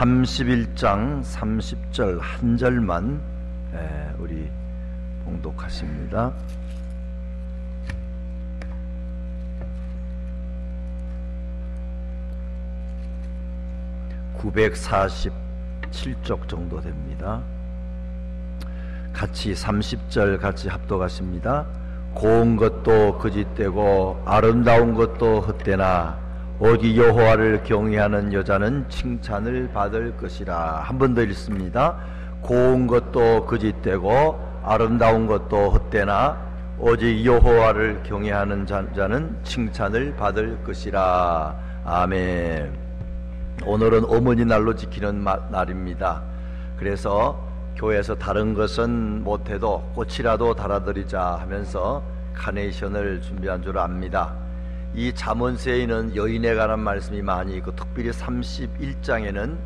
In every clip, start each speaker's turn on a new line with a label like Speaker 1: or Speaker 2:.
Speaker 1: 31장 30절 한 절만 우리 봉독하십니다. (947쪽) 정도 됩니다. 같이 30절 같이 합독하십니다. 고운 것도 거짓되고 아름다운 것도 헛되나 오직 여호와를 경외하는 여자는 칭찬을 받을 것이라. 한 번 더 읽습니다. 고운 것도 거짓되고 아름다운 것도 헛되나 오직 여호와를 경외하는 자는 칭찬을 받을 것이라. 아멘. 오늘은 어머니 날로 지키는 날입니다. 그래서 교회에서 다른 것은 못해도 꽃이라도 달아드리자 하면서 카네이션을 준비한 줄 압니다. 이 잠언서에는 여인에 관한 말씀이 많이 있고 특별히 31장에는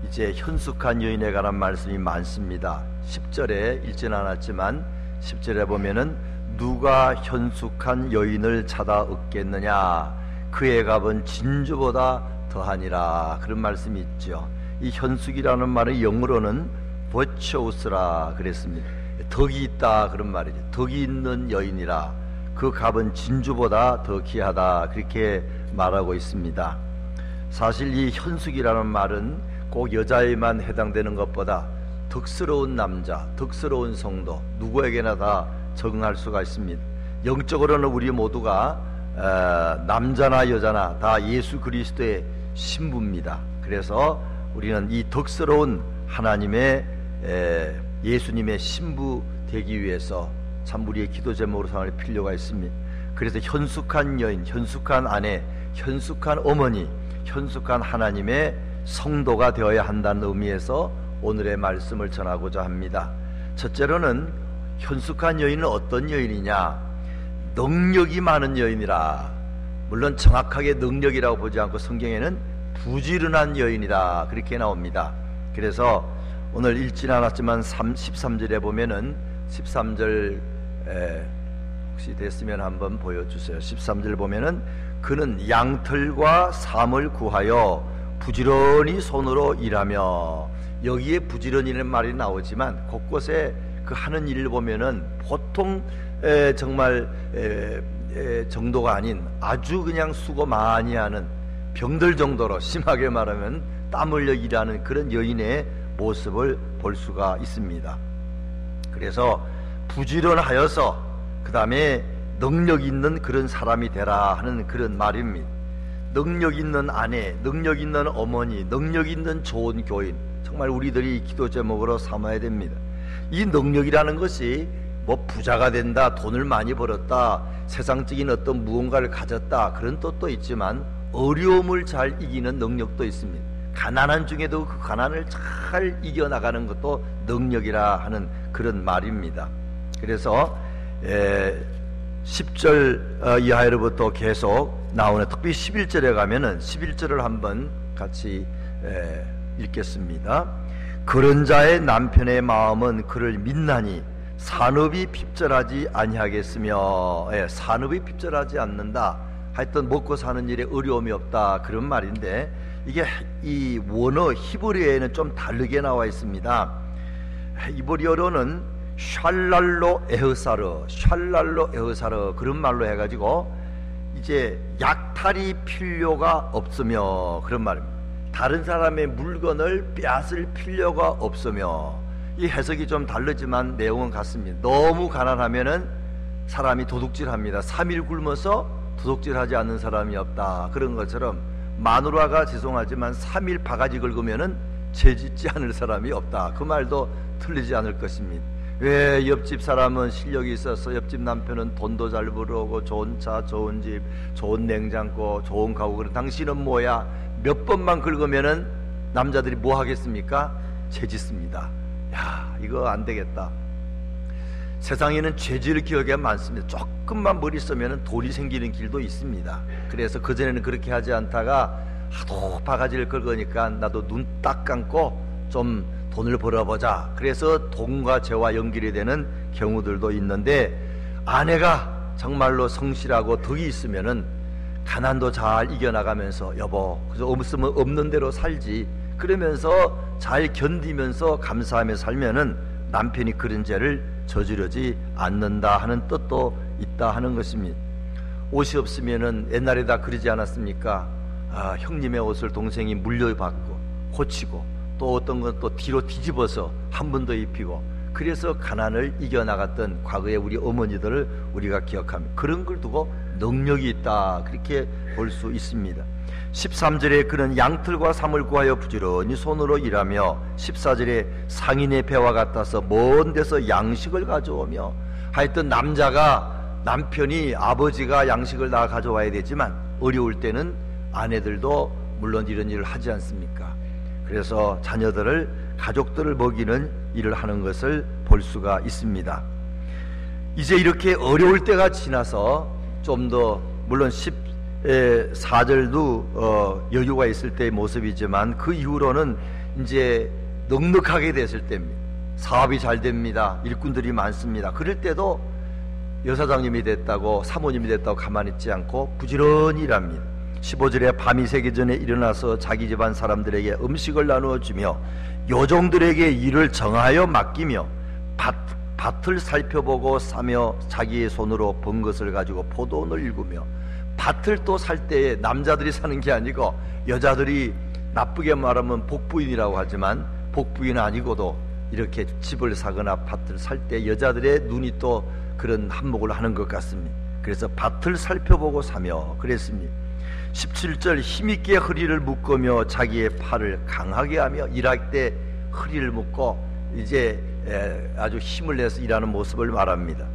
Speaker 1: 이제 현숙한 여인에 관한 말씀이 많습니다. 10절에 읽지는 않았지만 10절에 보면은 누가 현숙한 여인을 찾아 얻겠느냐, 그의 값은 진주보다 더하니라, 그런 말씀이 있죠. 이 현숙이라는 말은 영어로는 virtuous라 그랬습니다. 덕이 있다 그런 말이죠. 덕이 있는 여인이라, 그 값은 진주보다 더 귀하다, 그렇게 말하고 있습니다. 사실 이 현숙이라는 말은 꼭 여자에만 해당되는 것보다 덕스러운 남자, 덕스러운 성도, 누구에게나 다 적응할 수가 있습니다. 영적으로는 우리 모두가 남자나 여자나 다 예수 그리스도의 신부입니다. 그래서 우리는 이 덕스러운 하나님의 예수님의 신부 되기 위해서 참 우리의 기도 제목으로 삼을 필요가 있습니다. 그래서 현숙한 여인, 현숙한 아내, 현숙한 어머니, 현숙한 하나님의 성도가 되어야 한다는 의미에서 오늘의 말씀을 전하고자 합니다. 첫째로는 현숙한 여인은 어떤 여인이냐? 능력이 많은 여인이라. 물론 정확하게 능력이라고 보지 않고 성경에는 부지런한 여인이다, 그렇게 나옵니다. 그래서 오늘 읽지는 않았지만 13절에 보면은 13절 혹시 됐으면 한번 보여주세요. 13절 보면은 그는 양털과 삶을 구하여 부지런히 손으로 일하며, 여기에 부지런히라는 말이 나오지만 곳곳에 그 하는 일을 보면은 보통 정말 정도가 아닌 아주 그냥 수고 많이 하는, 병들 정도로 심하게 말하면 땀 흘려 일하는 그런 여인의 모습을 볼 수가 있습니다. 그래서 부지런하여서 그 다음에 능력 있는 그런 사람이 되라 하는 그런 말입니다. 능력 있는 아내, 능력 있는 어머니, 능력 있는 좋은 교인, 정말 우리들이 기도 제목으로 삼아야 됩니다. 이 능력이라는 것이 뭐 부자가 된다, 돈을 많이 벌었다, 세상적인 어떤 무언가를 가졌다, 그런 뜻도 있지만 어려움을 잘 이기는 능력도 있습니다. 가난한 중에도 그 가난을 잘 이겨나가는 것도 능력이라 하는 그런 말입니다. 그래서 10절 이하로부터 계속 나오는, 특히 11절에 가면은 11절을 한번 같이 읽겠습니다. 그런 자의 남편의 마음은 그를 믿나니 산업이 핍절하지 아니하겠으며, 산업이 핍절하지 않는다, 하여튼 먹고 사는 일에 어려움이 없다, 그런 말인데, 이게 이 원어 히브리어에는 좀 다르게 나와 있습니다. 히브리어로는 샬랄로 에흐사르, 샬랄로 에흐사르, 그런 말로 해가지고 이제 약탈이 필요가 없으며, 그런 말입니다. 다른 사람의 물건을 빼앗을 필요가 없으며, 이 해석이 좀 다르지만 내용은 같습니다. 너무 가난하면은 사람이 도둑질합니다. 3일 굶어서 도둑질하지 않는 사람이 없다, 그런 것처럼 마누라가 죄송하지만 3일 바가지 긁으면은 죄짓지 않을 사람이 없다, 그 말도 틀리지 않을 것입니다. 왜 옆집 사람은 실력이 있어서 옆집 남편은 돈도 잘 벌어오고 좋은 차, 좋은 집, 좋은 냉장고, 좋은 가구, 그래 당신은 뭐야? 몇 번만 긁으면은 남자들이 뭐 하겠습니까? 죄짓습니다. 야, 이거 안 되겠다. 세상에는 죄질 기억이 많습니다. 조금만 머리 쓰면 돌이 생기는 길도 있습니다. 그래서 그전에는 그렇게 하지 않다가 하도 바가지를 긁으니까 나도 눈 딱 감고 좀 돈을 벌어보자, 그래서 돈과 죄와 연결이 되는 경우들도 있는데, 아내가 정말로 성실하고 덕이 있으면은 가난도 잘 이겨나가면서 여보, 그래서 없으면 없는 대로 살지, 그러면서 잘 견디면서 감사하며 살면은 남편이 그런 죄를 저지르지 않는다 하는 뜻도 있다 하는 것입니다. 옷이 없으면은 옛날에 다 그러지 않았습니까? 형님의 옷을 동생이 물려받고 고치고 또 어떤 건 또 뒤로 뒤집어서 한 번 더 입히고, 그래서 가난을 이겨나갔던 과거의 우리 어머니들을 우리가 기억합니다. 그런 걸 두고 능력이 있다, 그렇게 볼 수 있습니다. 13절에 그는 양털과 삼을 구하여 부지런히 손으로 일하며, 14절에 상인의 배와 같아서 먼 데서 양식을 가져오며, 하여튼 남편이 아버지가 양식을 다 가져와야 되지만 어려울 때는 아내들도 물론 이런 일을 하지 않습니까? 그래서 자녀들을, 가족들을 먹이는 일을 하는 것을 볼 수가 있습니다. 이제 이렇게 어려울 때가 지나서 좀 더, 물론 14절도 여유가 있을 때의 모습이지만 그 이후로는 이제 넉넉하게 됐을 때입니다. 사업이 잘 됩니다. 일꾼들이 많습니다. 그럴 때도 여사장님이 됐다고, 사모님이 됐다고 가만히 있지 않고 부지런히 일합니다. 15절에 밤이 새기 전에 일어나서 자기 집안 사람들에게 음식을 나누어 주며 요종들에게 일을 정하여 맡기며 밭을 살펴보고 사며 자기의 손으로 번 것을 가지고 포도원을 일구며, 밭을 또 살 때에 남자들이 사는 게 아니고 여자들이, 나쁘게 말하면 복부인이라고 하지만 복부인 아니고도 이렇게 집을 사거나 밭을 살 때 여자들의 눈이 또 그런 한몫을 하는 것 같습니다. 그래서 밭을 살펴보고 사며 그랬습니다. 17절 힘있게 허리를 묶으며 자기의 팔을 강하게 하며, 일할 때 허리를 묶고 이제 아주 힘을 내서 일하는 모습을 말합니다.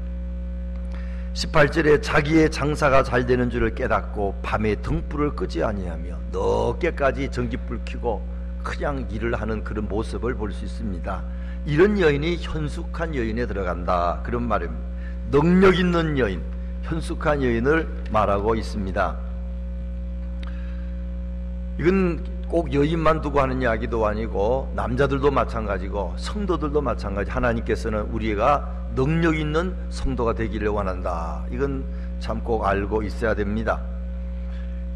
Speaker 1: 18절에 자기의 장사가 잘 되는 줄을 깨닫고 밤에 등불을 끄지 아니하며 늦게까지 전기불 켜고 그냥 일을 하는 그런 모습을 볼 수 있습니다. 이런 여인이 현숙한 여인에 들어간다, 그런 말입니다. 능력 있는 여인, 현숙한 여인을 말하고 있습니다. 이건 꼭 여인만 두고 하는 이야기도 아니고 남자들도 마찬가지고 성도들도 마찬가지. 하나님께서는 우리가 능력 있는 성도가 되기를 원한다. 이건 참 꼭 알고 있어야 됩니다.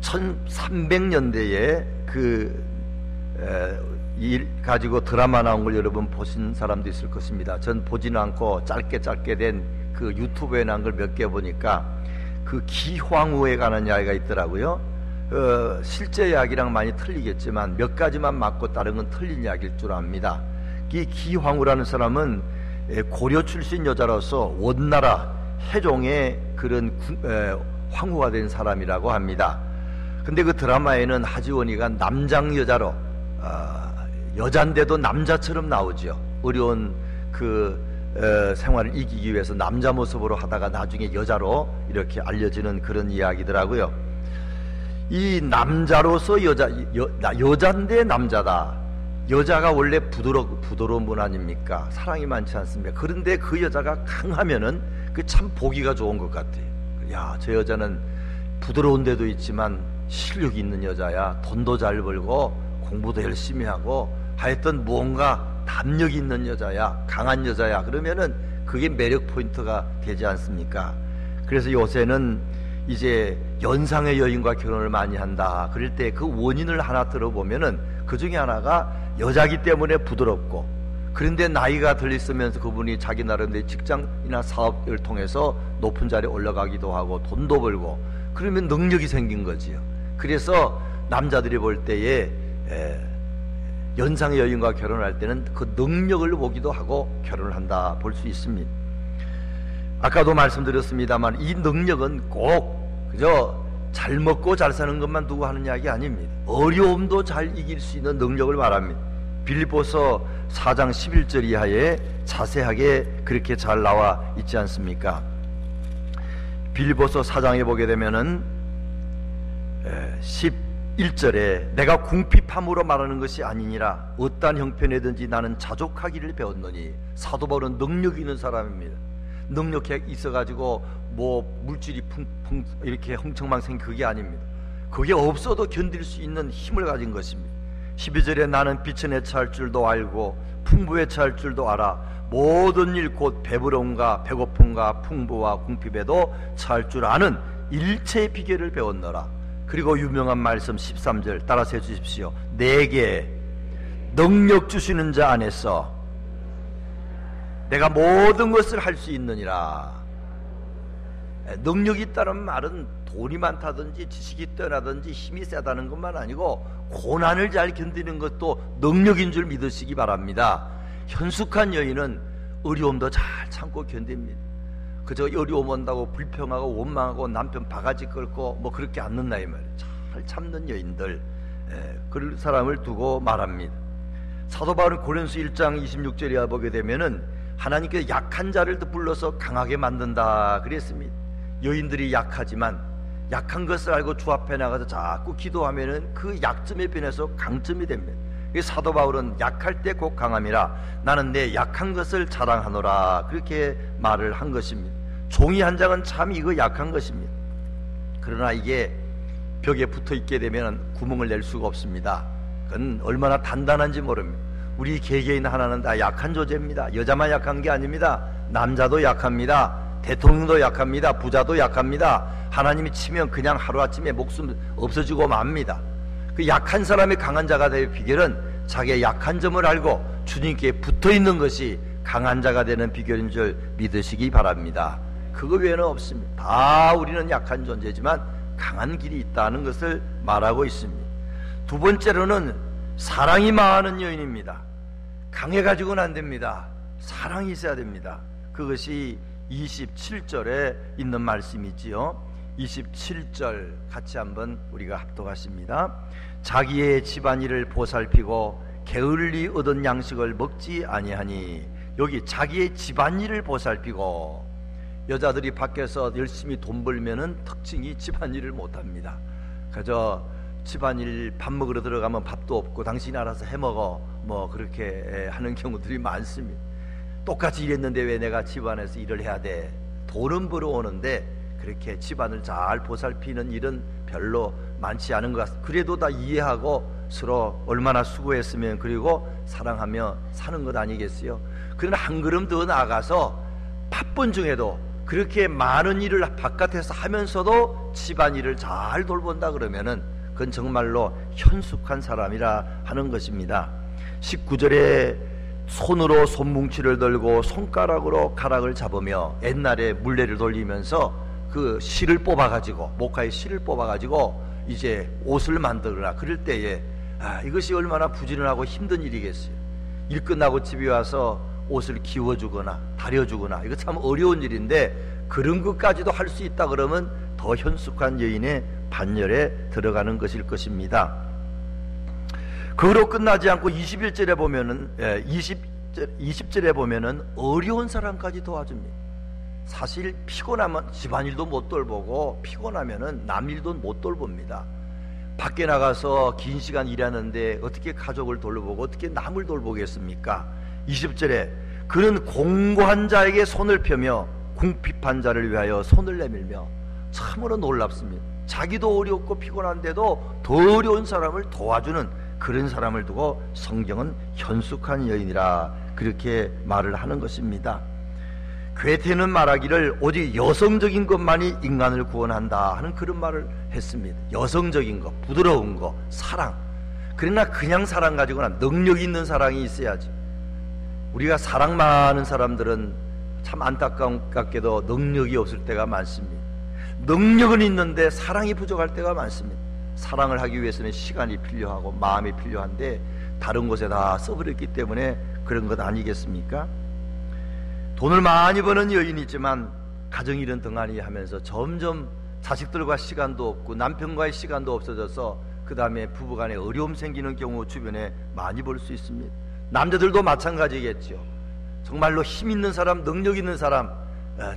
Speaker 1: 1300년대에 일 가지고 드라마 나온 걸 여러분 보신 사람도 있을 것입니다. 전 보지는 않고 짧게 된 그 유튜브에 나온 걸 몇 개 보니까 그 기황후에 관한 이야기가 있더라고요. 실제 이야기랑 많이 틀리겠지만 몇 가지만 맞고 다른 건 틀린 이야기일 줄 압니다. 이 기황후라는 사람은 고려 출신 여자로서 원나라 해종의 그런 황후가 된 사람이라고 합니다. 근데 그 드라마에는 하지원이가 남장 여자로, 여잔데도 남자처럼 나오죠. 어려운 생활을 이기기 위해서 남자 모습으로 하다가 나중에 여자로 이렇게 알려지는 그런 이야기더라고요. 이 남자로서 여잔데 남자다. 여자가 원래 부드러운 분 아닙니까? 사랑이 많지 않습니까? 그런데 그 여자가 강하면은 그 참 보기가 좋은 것 같아요. 야, 저 여자는 부드러운 데도 있지만 실력이 있는 여자야. 돈도 잘 벌고 공부도 열심히 하고 하여튼 무언가 담력이 있는 여자야. 강한 여자야. 그러면은 그게 매력 포인트가 되지 않습니까? 그래서 요새는 이제 연상의 여인과 결혼을 많이 한다. 그럴 때 그 원인을 하나 들어보면은 그 중에 하나가 여자기 때문에 부드럽고, 그런데 나이가 들있으면서 그분이 자기 나름대로 직장이나 사업을 통해서 높은 자리에 올라가기도 하고 돈도 벌고, 그러면 능력이 생긴 거지요. 그래서 남자들이 볼 때에 연상의 여인과 결혼할 때는 그 능력을 보기도 하고 결혼을 한다 볼 수 있습니다. 아까도 말씀드렸습니다만 이 능력은 꼭 그저 잘 먹고 잘 사는 것만 두고 하는 이야기 아닙니다. 어려움도 잘 이길 수 있는 능력을 말합니다. 빌립보서 4장 11절 이하에 자세하게 그렇게 잘 나와 있지 않습니까? 빌립보서 4장에 보게 되면은 11절에 내가 궁핍함으로 말하는 것이 아니니라 어떠한 형편이든지 나는 자족하기를 배웠노니, 사도 바울은 능력 있는 사람입니다. 능력이 있어가지고 뭐 물질이 풍풍 이렇게 흥청망 생긴 그게 아닙니다. 그게 없어도 견딜 수 있는 힘을 가진 것입니다. 12절에 나는 빛에 처할 줄도 알고 풍부에 처할 줄도 알아 모든 일 곧 배부름과 배고픔과 풍부와 궁핍에도 처할 줄 아는 일체의 비결을 배웠노라. 그리고 유명한 말씀 13절 따라서 해주십시오. 내게 능력 주시는 자 안에서 내가 모든 것을 할 수 있느니라. 능력이 있다는 말은 돈이 많다든지 지식이 뛰어나든지 힘이 세다는 것만 아니고 고난을 잘 견디는 것도 능력인 줄 믿으시기 바랍니다. 현숙한 여인은 어려움도 잘 참고 견딥니다. 그저 어려움 온다고 불평하고 원망하고 남편 바가지 끌고 뭐 그렇게 않는다 이 말이에요. 잘 참는 여인들, 그럴 사람을 두고 말합니다. 사도 바울은 고린도서 1장 26절에 보게 되면은 하나님께서 약한 자를 불러서 강하게 만든다 그랬습니다. 여인들이 약하지만 약한 것을 알고 주 앞에 나가서 자꾸 기도하면은 그 약점에 변해서 강점이 됩니다. 사도 바울은 약할 때 곧 강함이라 나는 내 약한 것을 자랑하노라 그렇게 말을 한 것입니다. 종이 한 장은 참 이거 약한 것입니다. 그러나 이게 벽에 붙어 있게 되면 구멍을 낼 수가 없습니다. 그건 얼마나 단단한지 모릅니다. 우리 개개인 하나는 다 약한 존재입니다. 여자만 약한 게 아닙니다. 남자도 약합니다. 대통령도 약합니다. 부자도 약합니다. 하나님이 치면 그냥 하루아침에 목숨 없어지고 맙니다. 그 약한 사람이 강한 자가 될 비결은 자기의 약한 점을 알고 주님께 붙어있는 것이 강한 자가 되는 비결인 줄 믿으시기 바랍니다. 그거 외에는 없습니다. 다 우리는 약한 존재지만 강한 길이 있다는 것을 말하고 있습니다. 두 번째로는 사랑이 많은 여인입니다. 강해가지고는 안 됩니다. 사랑이 있어야 됩니다. 그것이 27절에 있는 말씀이지요. 27절 같이 한번 우리가 합독하십니다. 자기의 집안일을 보살피고 게을리 얻은 양식을 먹지 아니하니, 여기 자기의 집안일을 보살피고, 여자들이 밖에서 열심히 돈 벌면은 특징이 집안일을 못합니다. 그저 집안일 밥 먹으러 들어가면 밥도 없고 당신이 알아서 해먹어 뭐 그렇게 하는 경우들이 많습니다. 똑같이 일했는데 왜 내가 집안에서 일을 해야 돼? 돈은 벌어오는데 그렇게 집안을 잘 보살피는 일은 별로 많지 않은 것 같습니다. 그래도 다 이해하고 서로 얼마나 수고했으면 그리고 사랑하며 사는 것 아니겠어요? 그러나 한 걸음 더 나아가서 바쁜 중에도 그렇게 많은 일을 바깥에서 하면서도 집안일을 잘 돌본다 그러면은 그건 정말로 현숙한 사람이라 하는 것입니다. 19절에 손으로 손뭉치를 들고 손가락으로 가락을 잡으며 옛날에 물레를 돌리면서 그 실을 뽑아가지고, 목화의 실을 뽑아가지고 이제 옷을 만들거나 그럴 때에 이것이 얼마나 부지런하고 힘든 일이겠어요. 일 끝나고 집에 와서 옷을 기워주거나 다려주거나 이거 참 어려운 일인데 그런 것까지도 할 수 있다 그러면 더 현숙한 여인의 반열에 들어가는 것일 것입니다. 그로 끝나지 않고 21절에 보면은 20절에 보면은 어려운 사람까지 도와줍니다. 사실 피곤하면 집안일도 못 돌보고 피곤하면은 남 일도 못 돌봅니다. 밖에 나가서 긴 시간 일하는데 어떻게 가족을 돌보고 어떻게 남을 돌보겠습니까? 20절에 그는 공고한 자에게 손을 펴며 궁핍한 자를 위하여 손을 내밀며, 참으로 놀랍습니다. 자기도 어렵고 피곤한데도 더 어려운 사람을 도와주는 그런 사람을 두고 성경은 현숙한 여인이라 그렇게 말을 하는 것입니다. 괴테는 말하기를 오직 여성적인 것만이 인간을 구원한다 하는 그런 말을 했습니다. 여성적인 것, 부드러운 것, 사랑. 그러나 그냥 사랑 가지고는 능력 있는 사랑이 있어야지. 우리가 사랑 많은 사람들은 참 안타깝게도 능력이 없을 때가 많습니다. 능력은 있는데 사랑이 부족할 때가 많습니다. 사랑을 하기 위해서는 시간이 필요하고 마음이 필요한데 다른 곳에 다 써버렸기 때문에 그런 것 아니겠습니까? 돈을 많이 버는 여인이지만 가정일은 등한히 하면서 점점 자식들과 시간도 없고 남편과의 시간도 없어져서 그 다음에 부부간에 어려움 생기는 경우 주변에 많이 볼 수 있습니다. 남자들도 마찬가지겠죠. 정말로 힘 있는 사람, 능력 있는 사람,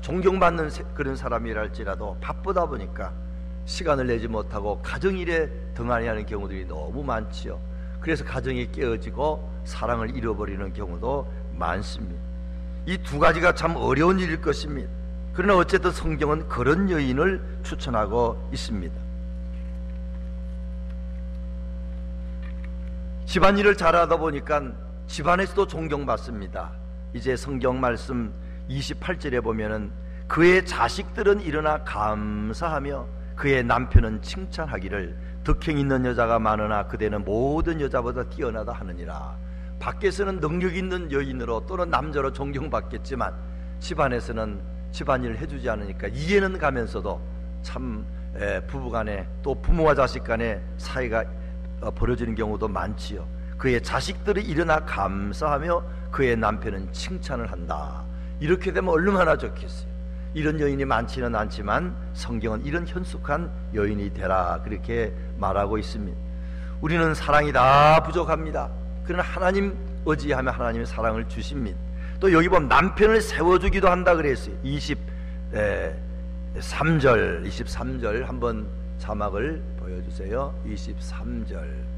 Speaker 1: 존경받는 그런 사람이랄지라도 바쁘다 보니까 시간을 내지 못하고 가정일에 등한히 하는 경우들이 너무 많지요. 그래서 가정이 깨어지고 사랑을 잃어버리는 경우도 많습니다. 이 두 가지가 참 어려운 일일 것입니다. 그러나 어쨌든 성경은 그런 여인을 추천하고 있습니다. 집안일을 잘하다 보니까 집안에서도 존경받습니다. 이제 성경 말씀 28절에 보면은 그의 자식들은 일어나 감사하며 그의 남편은 칭찬하기를 덕행 있는 여자가 많으나 그대는 모든 여자보다 뛰어나다 하느니라. 밖에서는 능력 있는 여인으로 또는 남자로 존경받겠지만 집안에서는 집안일을 해주지 않으니까 이해는 가면서도 참 부부간에 또 부모와 자식 간에 사이가 벌어지는 경우도 많지요. 그의 자식들이 일어나 감사하며 그의 남편은 칭찬을 한다. 이렇게 되면 얼마나 좋겠어요. 이런 여인이 많지는 않지만 성경은 이런 현숙한 여인이 되라 그렇게 말하고 있습니다. 우리는 사랑이 다 부족합니다. 그러나 하나님 의지하면 하나님의 사랑을 주십니다. 또 여기 보면 남편을 세워주기도 한다 그랬어요. 23절 한번 자막을 보여주세요. 23절.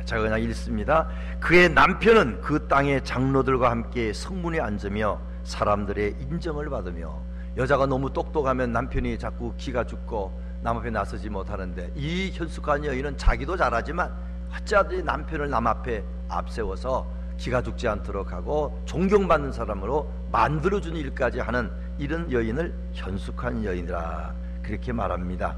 Speaker 1: 제가 그냥 읽습니다. 그의 남편은 그 땅의 장로들과 함께 성문에 앉으며 사람들의 인정을 받으며, 여자가 너무 똑똑하면 남편이 자꾸 기가 죽고 남 앞에 나서지 못하는데, 이 현숙한 여인은 자기도 잘하지만 어찌하든지 남편을 남 앞에 앞세워서 기가 죽지 않도록 하고 존경받는 사람으로 만들어주는 일까지 하는 이런 여인을 현숙한 여인이라 그렇게 말합니다.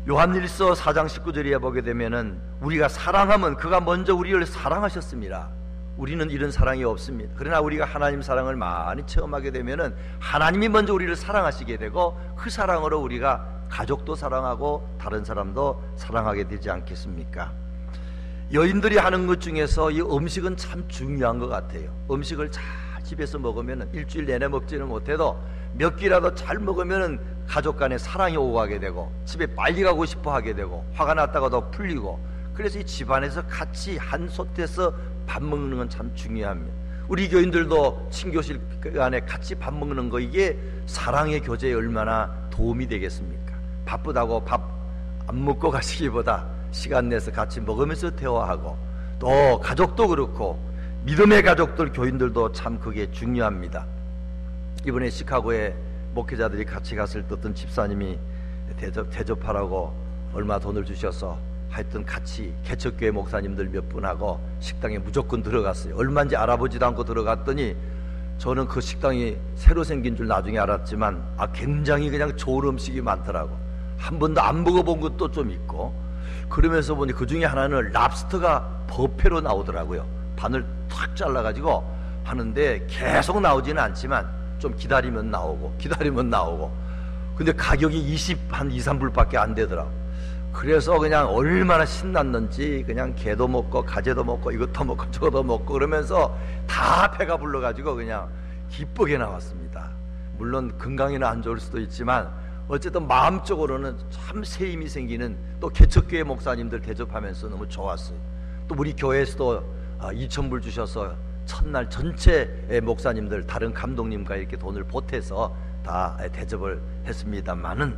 Speaker 1: 요한일서 4장 19절에 보게 되면은 우리가 사랑하면 그가 먼저 우리를 사랑하셨습니다. 우리는 이런 사랑이 없습니다. 그러나 우리가 하나님 사랑을 많이 체험하게 되면은 하나님이 먼저 우리를 사랑하시게 되고 그 사랑으로 우리가 가족도 사랑하고 다른 사람도 사랑하게 되지 않겠습니까? 여인들이 하는 것 중에서 이 음식은 참 중요한 것 같아요. 음식을 잘 집에서 먹으면 일주일 내내 먹지는 못해도 몇 끼라도 잘 먹으면 가족 간에 사랑이 오고 가게 되고 집에 빨리 가고 싶어 하게 되고 화가 났다가도 풀리고, 그래서 이 집안에서 같이 한 솥에서 밥 먹는 건 참 중요합니다. 우리 교인들도 친교실 안에 같이 밥 먹는 거, 이게 사랑의 교제에 얼마나 도움이 되겠습니까? 바쁘다고 밥 안 먹고 가시기보다 시간 내서 같이 먹으면서 대화하고, 또 가족도 그렇고 믿음의 가족들, 교인들도 참 그게 중요합니다. 이번에 시카고에 목회자들이 같이 갔을 때 어떤 집사님이 대접하라고 얼마 돈을 주셔서 하여튼 같이 개척교회 목사님들 몇 분하고 식당에 무조건 들어갔어요. 얼마인지 알아보지도 않고 들어갔더니 저는 그 식당이 새로 생긴 줄 나중에 알았지만 굉장히 그냥 좋은 음식이 많더라고. 한 번도 안 먹어본 것도 좀 있고, 그러면서 보니 그 중에 하나는 랍스터가 버페로 나오더라고요. 반을 탁 잘라가지고 하는데 계속 나오지는 않지만 좀 기다리면 나오고 근데 가격이 23불밖에 안 되더라고. 그래서 그냥 얼마나 신났는지 그냥 게도 먹고 가재도 먹고 이것도 먹고 저것도 먹고 그러면서 다 배가 불러가지고 그냥 기쁘게 나왔습니다. 물론 건강에는 안 좋을 수도 있지만 어쨌든 마음적으로는 참 새 힘이 생기는, 또 개척교회 목사님들 대접하면서 너무 좋았어요. 또 우리 교회에서도 2,000불 주셔서 첫날 전체 목사님들 다른 감독님과 이렇게 돈을 보태서 다 대접을 했습니다만은,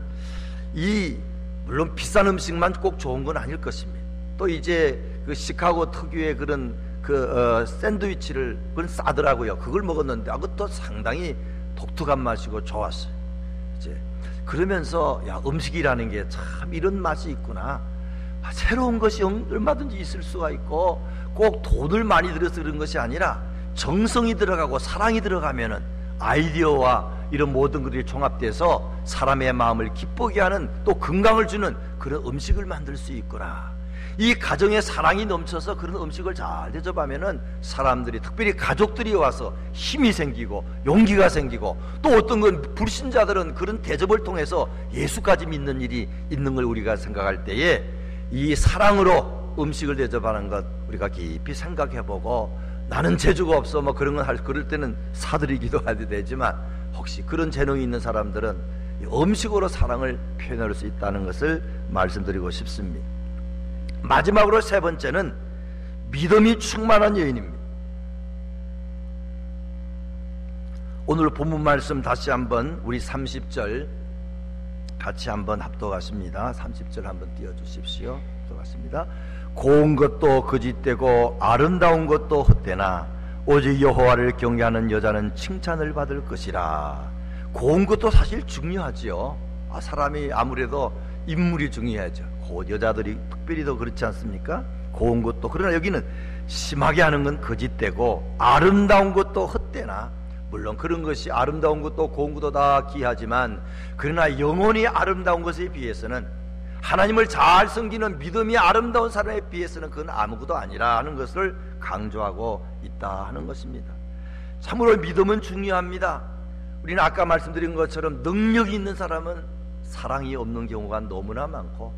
Speaker 1: 물론 비싼 음식만 꼭 좋은 건 아닐 것입니다. 또 이제 그 시카고 특유의 그런 샌드위치를 그건 싸더라고요. 그걸 먹었는데 그것도 상당히 독특한 맛이고 좋았어요. 이제 그러면서 음식이라는 게 참 이런 맛이 있구나. 새로운 것이 얼마든지 있을 수가 있고 꼭 돈을 많이 들여서 그런 것이 아니라 정성이 들어가고 사랑이 들어가면은 아이디어와 이런 모든 것들이 종합돼서 사람의 마음을 기쁘게 하는, 또 건강을 주는 그런 음식을 만들 수 있구나. 이 가정에 사랑이 넘쳐서 그런 음식을 잘 대접하면은 사람들이, 특별히 가족들이 와서 힘이 생기고 용기가 생기고, 또 어떤 건 불신자들은 그런 대접을 통해서 예수까지 믿는 일이 있는 걸 우리가 생각할 때에 이 사랑으로 음식을 대접하는 것 우리가 깊이 생각해보고, 나는 재주가 없어 뭐 그런 건 그럴 때는 사드리기도 하게 되지만, 혹시 그런 재능이 있는 사람들은 음식으로 사랑을 표현할 수 있다는 것을 말씀드리고 싶습니다. 마지막으로 세 번째는 믿음이 충만한 여인입니다. 오늘 본문 말씀 다시 한번 우리 30절 같이 한번 합독하십니다. 30절 한번 띄워주십시오. 합독하십니다. 고운 것도 거짓되고 아름다운 것도 헛되나 오직 여호와를 경외하는 여자는 칭찬을 받을 것이라. 고운 것도 사실 중요하지요. 사람이 아무래도 인물이 중요하죠. 여자들이 특별히 더 그렇지 않습니까? 고운 것도. 그러나 여기는 심하게 하는 건 거짓되고 아름다운 것도 헛되나, 물론 그런 것이 아름다운 것도 고운 것도 다 귀하지만, 그러나 영혼이 아름다운 것에 비해서는 하나님을 잘 섬기는 믿음이 아름다운 사람에 비해서는 그건 아무것도 아니라는 것을 강조하고 있다 하는 것입니다. 참으로 믿음은 중요합니다. 우리는 아까 말씀드린 것처럼 능력이 있는 사람은 사랑이 없는 경우가 너무나 많고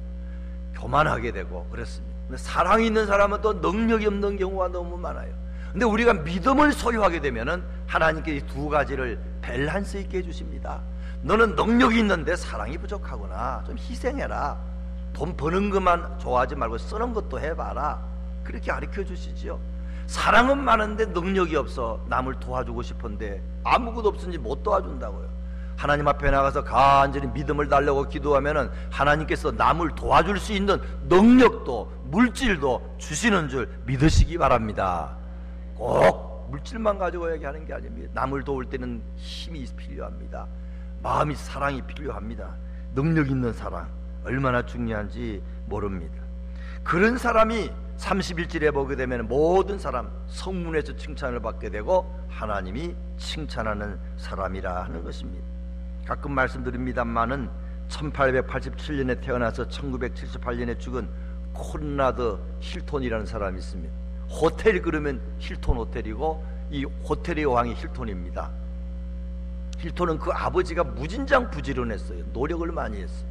Speaker 1: 교만하게 되고 그렇습니다. 근데 사랑이 있는 사람은 또 능력이 없는 경우가 너무 많아요. 근데 우리가 믿음을 소유하게 되면은 하나님께 이 두 가지를 밸런스 있게 해주십니다. 너는 능력이 있는데 사랑이 부족하구나. 좀 희생해라. 돈 버는 것만 좋아하지 말고 쓰는 것도 해봐라. 그렇게 가르쳐 주시지요. 사랑은 많은데 능력이 없어. 남을 도와주고 싶은데 아무것도 없으니 못 도와준다고요. 하나님 앞에 나가서 간절히 믿음을 달라고 기도하면은 하나님께서 남을 도와줄 수 있는 능력도 물질도 주시는 줄 믿으시기 바랍니다. 꼭 물질만 가지고 얘기하는 게 아닙니다. 남을 도울 때는 힘이 필요합니다. 마음이 사랑이 필요합니다. 능력 있는 사랑 얼마나 중요한지 모릅니다. 그런 사람이 31절에 보게 되면 모든 사람 성문에서 칭찬을 받게 되고 하나님이 칭찬하는 사람이라 하는 것입니다. 가끔 말씀드립니다만은 1887년에 태어나서 1978년에 죽은 콘라드 힐톤이라는 사람이 있습니다. 호텔 그러면 힐톤 호텔이고 이 호텔의 왕이 힐톤입니다. 힐톤은 그 아버지가 무진장 부지런했어요. 노력을 많이 했어요.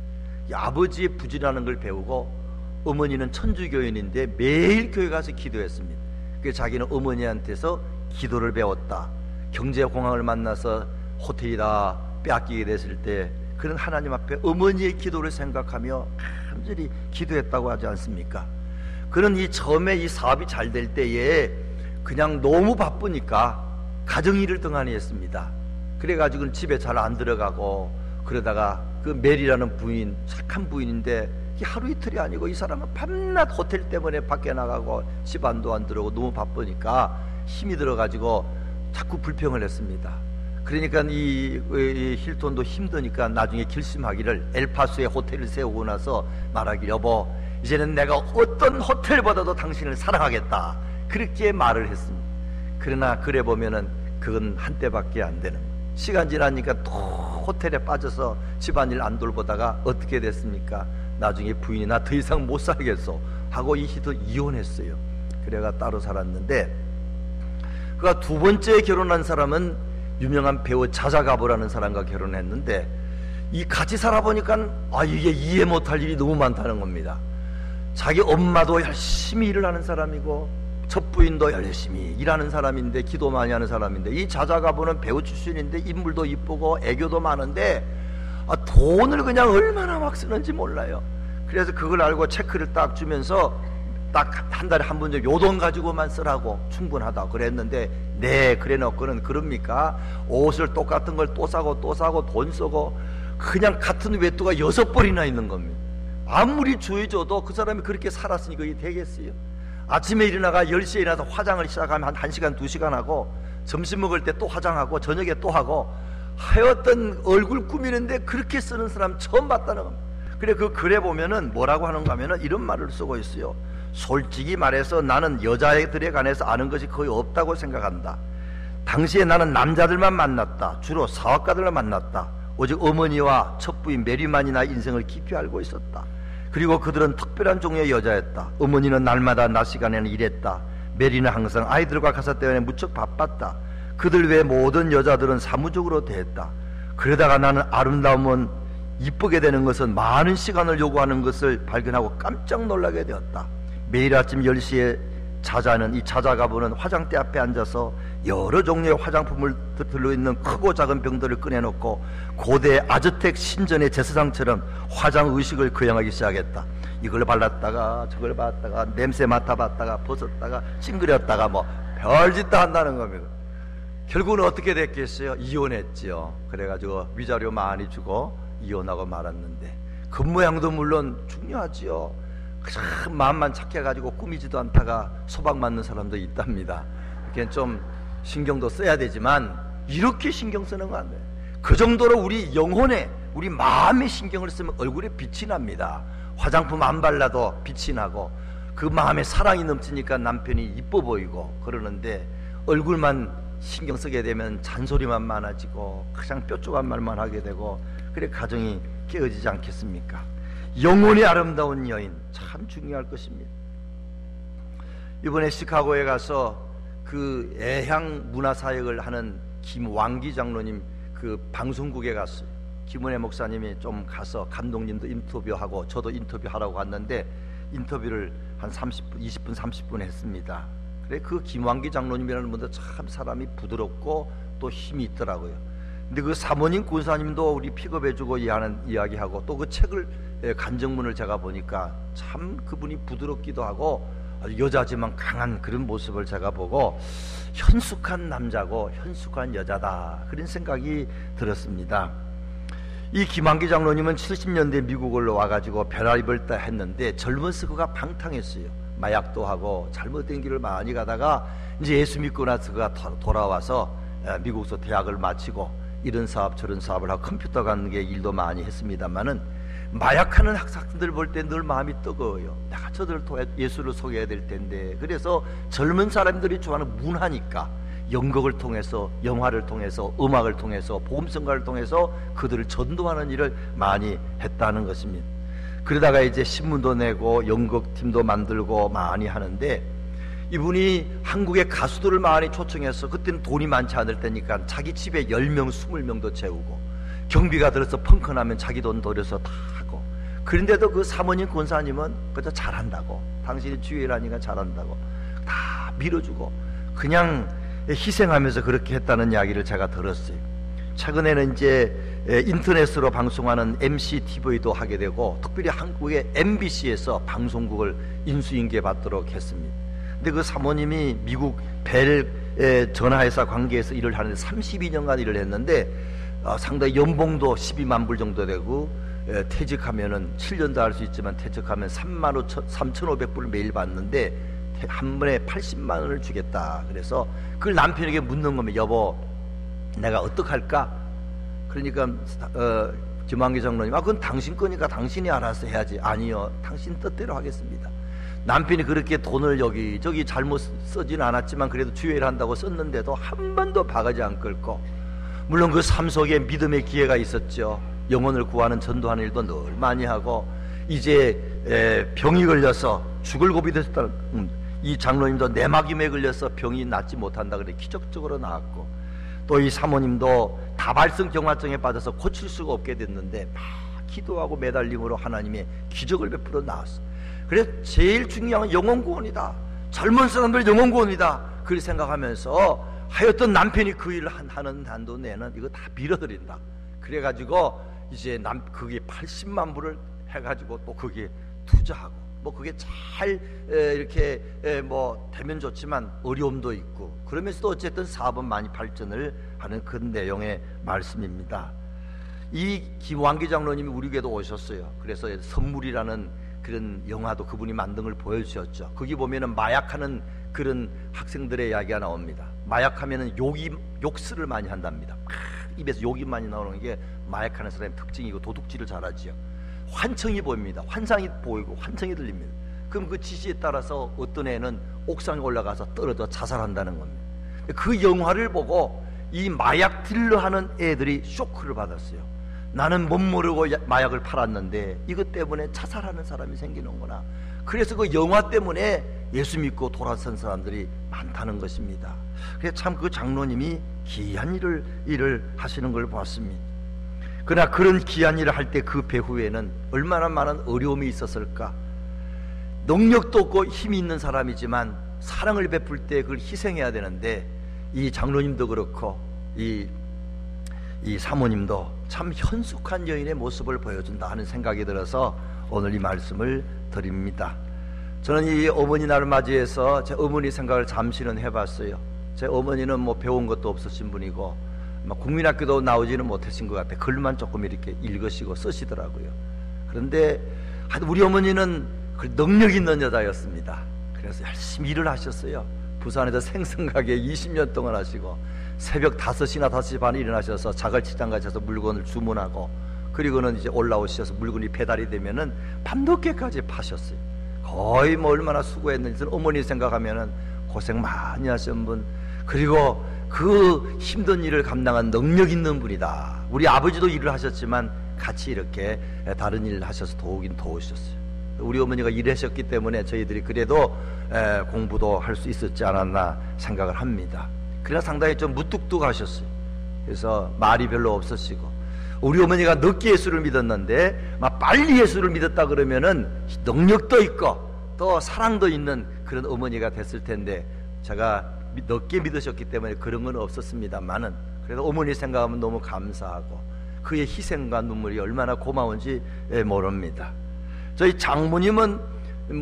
Speaker 1: 이 아버지의 부지런한 걸 배우고 어머니는 천주교인인데 매일 교회 가서 기도했습니다. 그래서 자기는 어머니한테서 기도를 배웠다. 경제공황을 만나서 호텔이다 빼앗기게 됐을 때 그는 하나님 앞에 어머니의 기도를 생각하며 간절히 기도했다고 하지 않습니까? 그는 이 처음에 이 사업이 잘 될 때에 그냥 너무 바쁘니까 가정일을 등한히 했습니다. 그래가지고 집에 잘 안 들어가고 그러다가 그 메리라는 부인, 착한 부인인데 하루 이틀이 아니고 이 사람은 밤낮 호텔 때문에 밖에 나가고 집안도 안 들어오고 너무 바쁘니까 힘이 들어가지고 자꾸 불평을 했습니다. 그러니까 이 힐톤도 힘드니까 나중에 결심하기를 엘파소에 호텔을 세우고 나서 말하기 여보 이제는 내가 어떤 호텔보다도 당신을 사랑하겠다 그렇게 말을 했습니다. 그러나 그래 보면은 그건 한때밖에 안 되는 시간 지나니까 또 호텔에 빠져서 집안일 안 돌보다가 어떻게 됐습니까? 나중에 부인이 나 더 이상 못 살겠어 하고 이 히도 이혼했어요. 그래가 따로 살았는데 그가 두 번째 결혼한 사람은 유명한 배우 자자가보라는 사람과 결혼했는데 이 같이 살아보니까 이게 이해 못할 일이 너무 많다는 겁니다. 자기 엄마도 열심히 일을 하는 사람이고 첫 부인도 열심히 일하는 사람인데 기도 많이 하는 사람인데 이 자자가보는 배우 출신인데 인물도 이쁘고 애교도 많은데 돈을 그냥 얼마나 막 쓰는지 몰라요. 그래서 그걸 알고 체크를 딱 주면서 딱 한 달에 한 번 정도 요 돈 가지고만 쓰라고 충분하다 그랬는데 네 그래 놓고는 그럽니까? 옷을 똑같은 걸 또 사고 또 사고 돈 쓰고 그냥 같은 외투가 6벌이나 있는 겁니다. 아무리 주의줘도 그 사람이 그렇게 살았으니 그게 되겠어요? 아침에 일어나가 10시에 일어나서 화장을 시작하면 한 1시간 2시간 하고 점심 먹을 때 또 화장하고 저녁에 또 하고 하여튼 얼굴 꾸미는데 그렇게 쓰는 사람 처음 봤다는 겁니다. 그래 그 글에 보면은 뭐라고 하는가 하면은 이런 말을 쓰고 있어요. 솔직히 말해서 나는 여자들에 관해서 아는 것이 거의 없다고 생각한다. 당시에 나는 남자들만 만났다. 주로 사업가들만 만났다. 오직 어머니와 첩부인 메리만이 나의 인생을 깊이 알고 있었다. 그리고 그들은 특별한 종류의 여자였다. 어머니는 날마다 낮 시간에는 일했다. 메리는 항상 아이들과 가사 때문에 무척 바빴다. 그들 외 모든 여자들은 사무적으로 대했다. 그러다가 나는 아름다움은 이쁘게 되는 것은 많은 시간을 요구하는 것을 발견하고 깜짝 놀라게 되었다. 매일 아침 10시에 자자는 이 자자가부는 화장대 앞에 앉아서 여러 종류의 화장품을 들어있는 크고 작은 병들을 꺼내놓고 고대 아즈텍 신전의 제사장처럼 화장 의식을 거행하기 시작했다. 이걸 발랐다가 저걸 발랐다가 냄새 맡아봤다가 벗었다가 찡그렸다가 뭐 별짓 다 한다는 겁니다. 결국은 어떻게 됐겠어요? 이혼했죠. 그래가지고 위자료 많이 주고 이혼하고 말았는데 겉모양도 물론 중요하지요. 참 마음만 착해가지고 꾸미지도 않다가 소박 맞는 사람도 있답니다. 이렇게 좀 신경도 써야 되지만 이렇게 신경 쓰는 거 안 돼요. 그 정도로 우리 영혼에 우리 마음에 신경을 쓰면 얼굴에 빛이 납니다. 화장품 안 발라도 빛이 나고 그 마음에 사랑이 넘치니까 남편이 이뻐 보이고 그러는데 얼굴만 신경 쓰게 되면 잔소리만 많아지고 그냥 뾰족한 말만 하게 되고 그래 가정이 깨어지지 않겠습니까? 영혼이 아름다운 여인, 참 중요할 것입니다. 이번에 시카고에 가서 그 애향 문화사역을 하는 김왕기 장로님 그 방송국에 갔어요. 김은혜 목사님이 좀 가서 감독님도 인터뷰하고 저도 인터뷰하라고 갔는데 인터뷰를 한 30분, 20분, 30분 했습니다. 그래 그 김왕기 장로님이라는 분도 참 사람이 부드럽고 또 힘이 있더라고요. 근데 그 사모님 권사님도 우리 픽업해주고 이야기하고 또 그 책을 간증문을 제가 보니까 참 그분이 부드럽기도 하고 여자지만 강한 그런 모습을 제가 보고 현숙한 남자고 현숙한 여자다 그런 생각이 들었습니다. 이 김한기 장로님은 70년대 미국을 와가지고 변화입을 다 했는데 젊은서 그가 방탕했어요. 마약도 하고 잘못된 길을 많이 가다가 이제 예수 믿고 나서 그가 돌아와서 미국에서 대학을 마치고 이런 사업 저런 사업을 하고 컴퓨터 관계 일도 많이 했습니다만은 마약하는 학생들 볼 때 늘 마음이 뜨거워요. 내가 저들을 통해 예수를 소개해야 될 텐데. 그래서 젊은 사람들이 좋아하는 문화니까 연극을 통해서, 영화를 통해서, 음악을 통해서, 복음성가를 통해서 그들을 전도하는 일을 많이 했다는 것입니다. 그러다가 이제 신문도 내고 연극팀도 만들고 많이 하는데 이분이 한국의 가수들을 많이 초청해서 그때는 돈이 많지 않을 때니까 자기 집에 10명, 20명도 채우고 경비가 들어서 펑크나면 자기 돈 들여서 다 하고 그런데도 그 사모님 권사님은 그저 잘한다고 당신이 주일하니까 잘한다고 다 밀어주고 그냥 희생하면서 그렇게 했다는 이야기를 제가 들었어요. 최근에는 이제 인터넷으로 방송하는 MCTV도 하게 되고 특별히 한국의 MBC에서 방송국을 인수인계 받도록 했습니다. 근데 그 사모님이 미국 벨 전화회사 관계에서 일을 하는데 32년간 일을 했는데 상당히 연봉도 12만 불 정도 되고 퇴직하면은 7년도 할 수 있지만 퇴직하면 3,500불을 매일 받는데 한 번에 80만 원을 주겠다. 그래서 그걸 남편에게 묻는 겁니다. 여보 내가 어떡할까? 그러니까 김한기 장로님 그건 당신 거니까 당신이 알아서 해야지. 아니요 당신 뜻대로 하겠습니다. 남편이 그렇게 돈을 여기저기 잘못 쓰지는 않았지만 그래도 주의를 한다고 썼는데도 한 번도 바가지 안 끌고 물론 그 삶 속에 믿음의 기회가 있었죠. 영혼을 구하는 전도하는 일도 늘 많이 하고 이제 병이 걸려서 죽을 고비 됐다는 이 장로님도 내막임에 걸려서 병이 낫지 못한다 그래 기적적으로 나았고 또 이 사모님도 다발성 경화증에 빠져서 고칠 수가 없게 됐는데 막 기도하고 매달림으로 하나님의 기적을 베풀어 나왔어. 그래서 제일 중요한 건 영혼 구원이다. 젊은 사람들 영혼 구원이다. 그렇게 생각하면서 하여튼 남편이 그 일을 하는 한도 내는 이거 다 밀어드린다. 그래가지고 이제 그게 80만 불을 해가지고 또 거기에 투자하고 뭐 그게 잘 이렇게 뭐 되면 좋지만 어려움도 있고 그러면서도 어쨌든 사업은 많이 발전을 하는 그런 내용의 말씀입니다. 이 김왕기 장로님이 우리 교회도 오셨어요. 그래서 선물이라는 그런 영화도 그분이 만든 걸 보여주셨죠. 거기 보면은 마약하는 그런 학생들의 이야기가 나옵니다. 마약하면은 욕설을 많이 한답니다. 입에서 욕이 많이 나오는 게 마약하는 사람의 특징이고 도둑질을 잘하지요. 환청이 보입니다. 환상이 보이고 환청이 들립니다. 그럼 그 지시에 따라서 어떤 애는 옥상에 올라가서 떨어져 자살한다는 겁니다. 그 영화를 보고 이 마약 딜러 하는 애들이 쇼크를 받았어요. 나는 못 모르고 마약을 팔았는데 이것 때문에 자살하는 사람이 생기는구나. 그래서 그 영화 때문에 예수 믿고 돌아선 사람들이 많다는 것입니다. 그래서 참 그 장로님이 귀한 일을 하시는 걸 보았습니다. 그러나 그런 귀한 일을 할 때 그 배후에는 얼마나 많은 어려움이 있었을까. 능력도 없고 힘이 있는 사람이지만 사랑을 베풀 때 그걸 희생해야 되는데 이 장로님도 그렇고 이 사모님도 참 현숙한 여인의 모습을 보여준다 하는 생각이 들어서 오늘 이 말씀을 드립니다. 저는 이 어머니 날을 맞이해서 제 어머니 생각을 잠시는 해봤어요. 제 어머니는 뭐 배운 것도 없으신 분이고 국민학교도 나오지는 못하신 것 같아요. 글만 조금 이렇게 읽으시고 쓰시더라고요. 그런데 우리 어머니는 능력 있는 여자였습니다. 그래서 열심히 일을 하셨어요. 부산에서 생선가게 20년 동안 하시고 새벽 5시나 5시 반에 일어나셔서 자갈치장 가셔서 물건을 주문하고 그리고는 이제 올라오셔서 물건이 배달이 되면은 밤늦게까지 파셨어요. 거의 뭐 얼마나 수고했는지 어머니 생각하면은 고생 많이 하신 분, 그리고 그 힘든 일을 감당한 능력 있는 분이다. 우리 아버지도 일을 하셨지만 같이 이렇게 다른 일을 하셔서 도우긴 도우셨어요. 우리 어머니가 일하셨기 때문에 저희들이 그래도 공부도 할 수 있었지 않았나 생각을 합니다. 그러나 상당히 좀 무뚝뚝하셨어요. 그래서 말이 별로 없으시고, 우리 어머니가 늦게 예수를 믿었는데 막 빨리 예수를 믿었다 그러면은 능력도 있고 또 사랑도 있는 그런 어머니가 됐을 텐데, 제가 늦게 믿으셨기 때문에 그런 건 없었습니다만은 그래도 어머니 생각하면 너무 감사하고 그의 희생과 눈물이 얼마나 고마운지 모릅니다. 저희 장모님은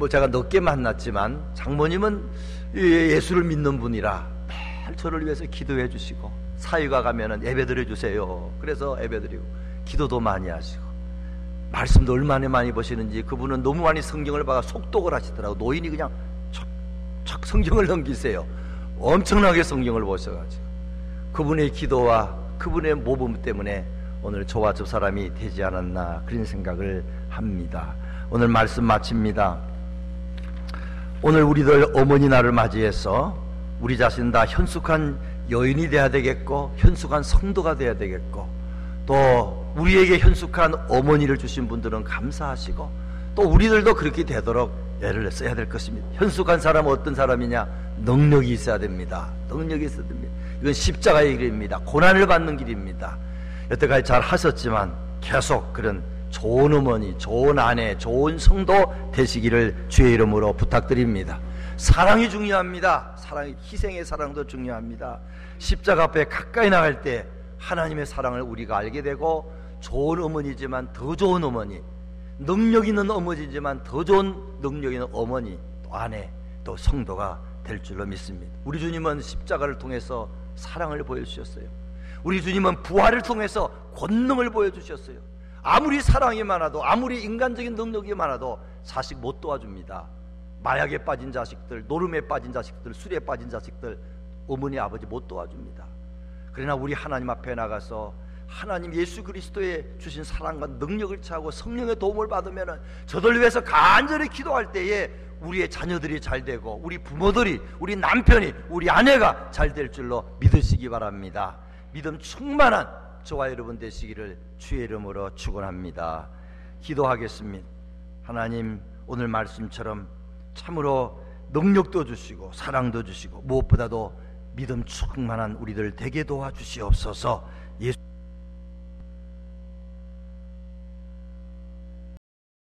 Speaker 1: 제가 늦게 만났지만 장모님은 예수를 믿는 분이라 매일 저를 위해서 기도해 주시고, 사위가 가면은 예배 드려 주세요. 그래서 예배 드리고 기도도 많이 하시고 말씀도 얼마나 많이 보시는지, 그분은 너무 많이 성경을 봐가 속독을 하시더라고. 노인이 그냥 척 성경을 넘기세요. 엄청나게 성경을 보셔가지고 그분의 기도와 그분의 모범 때문에 오늘 저와 저 사람이 되지 않았나 그런 생각을 합니다. 오늘 말씀 마칩니다. 오늘 우리들 어머니 날을 맞이해서 우리 자신 다 현숙한 여인이 돼야 되겠고 현숙한 성도가 돼야 되겠고, 또 우리에게 현숙한 어머니를 주신 분들은 감사하시고 또 우리들도 그렇게 되도록 애를 써야 될 것입니다. 현숙한 사람은 어떤 사람이냐? 능력이 있어야 됩니다. 능력이 있어야 됩니다. 이건 십자가의 길입니다. 고난을 받는 길입니다. 여태까지 잘 하셨지만 계속 그런 좋은 어머니, 좋은 아내, 좋은 성도 되시기를 주의 이름으로 부탁드립니다. 사랑이 중요합니다. 사랑이, 희생의 사랑도 중요합니다. 십자가 앞에 가까이 나갈 때 하나님의 사랑을 우리가 알게 되고, 좋은 어머니지만 더 좋은 어머니, 능력 있는 어머니지만 더 좋은 능력 있는 어머니, 또 아내, 또 성도가 될 줄로 믿습니다. 우리 주님은 십자가를 통해서 사랑을 보여주셨어요. 우리 주님은 부활을 통해서 권능을 보여주셨어요. 아무리 사랑이 많아도, 아무리 인간적인 능력이 많아도 자식 못 도와줍니다. 마약에 빠진 자식들, 노름에 빠진 자식들, 술에 빠진 자식들, 어머니 아버지 못 도와줍니다. 그러나 우리 하나님 앞에 나가서 하나님 예수 그리스도의 주신 사랑과 능력을 취하고 성령의 도움을 받으면 저들 위해서 간절히 기도할 때에 우리의 자녀들이 잘 되고, 우리 부모들이, 우리 남편이, 우리 아내가 잘 될 줄로 믿으시기 바랍니다. 믿음 충만한 저와 여러분 되시기를 주의 이름으로 축원합니다. 기도하겠습니다. 하나님, 오늘 말씀처럼 참으로 능력도 주시고 사랑도 주시고 무엇보다도 믿음 충만한 우리들 되게 도와주시옵소서. 예수